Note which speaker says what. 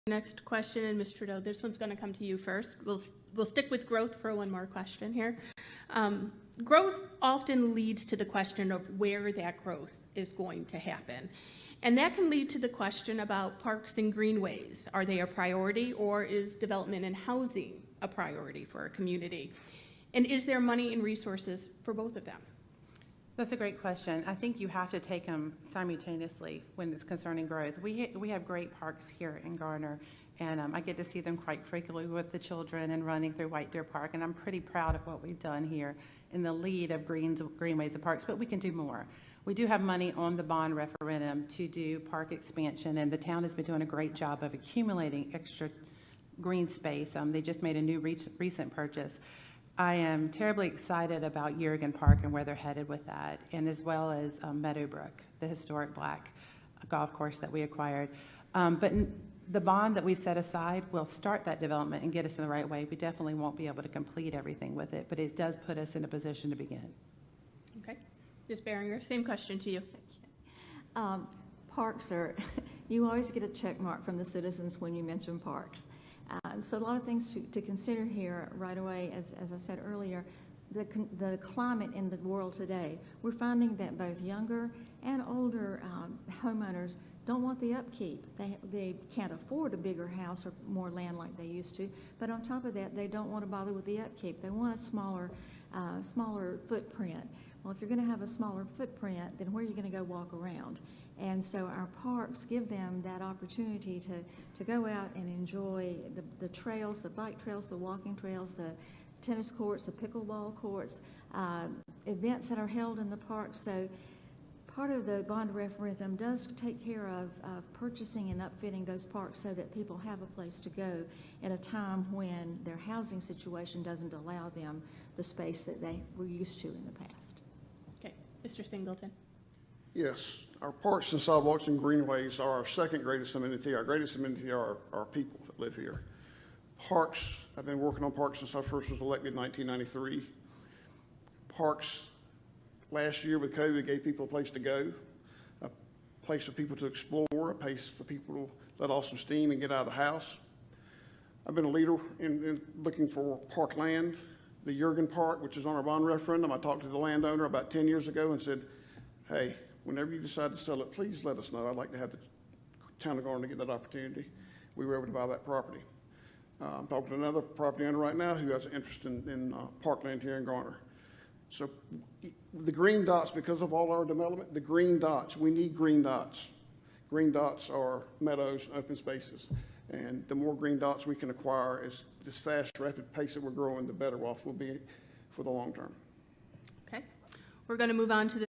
Speaker 1: Next question, and Ms. Trudeau, this one's going to come to you first. We'll stick with growth for one more question here. Growth often leads to the question of where that growth is going to happen. And that can lead to the question about parks and greenways. Are they a priority, or is development and housing a priority for a community? And is there money and resources for both of them?
Speaker 2: That's a great question. I think you have to take them simultaneously when it's concerning growth. We have great parks here in Garner, and I get to see them quite frequently with the children and running through White Deer Park, and I'm pretty proud of what we've done here in the lead of greenways and parks, but we can do more. We do have money on the bond referendum to do park expansion, and the town has been doing a great job of accumulating extra green space. They just made a new recent purchase. I am terribly excited about Jurgen Park and where they're headed with that, and as well as Meadowbrook, the historic black golf course that we acquired. But the bond that we've set aside will start that development and get us in the right way. We definitely won't be able to complete everything with it, but it does put us in a position to begin.
Speaker 1: Okay. Ms. Behringer, same question to you.
Speaker 3: Parks are, you always get a check mark from the citizens when you mention parks. So a lot of things to consider here right away, as I said earlier, the climate in the world today. We're finding that both younger and older homeowners don't want the upkeep. They can't afford a bigger house or more land like they used to, but on top of that, they don't want to bother with the upkeep. They want a smaller footprint. Well, if you're going to have a smaller footprint, then where are you going to go walk around? And so our parks give them that opportunity to go out and enjoy the trails, the bike trails, the walking trails, the tennis courts, the pickleball courts, events that are held in the park. So part of the bond referendum does take care of purchasing and upfitting those parks so that people have a place to go at a time when their housing situation doesn't allow them the space that they were used to in the past.
Speaker 1: Okay. Mr. Singleton.
Speaker 4: Yes, our parks and sidewalks and greenways are our second greatest amenity. Our greatest amenity are our people that live here. Parks, I've been working on parks since I first was elected in 1993. Parks, last year with COVID, gave people a place to go, a place for people to explore, a place for people to let off some steam and get out of the house. I've been a leader in looking for parkland. The Jurgen Park, which is on our bond referendum, I talked to the landowner about 10 years ago and said, hey, whenever you decide to sell it, please let us know. I'd like to have the town of Garner get that opportunity. We were able to buy that property. I'm talking to another property owner right now who has an interest in parkland here in Garner. So the green dots, because of all our development, the green dots, we need green dots. Green dots are meadows and open spaces. And the more green dots we can acquire, is this fast, rapid pace that we're growing, the better off we'll be for the long term.
Speaker 1: Okay. We're going to move on to the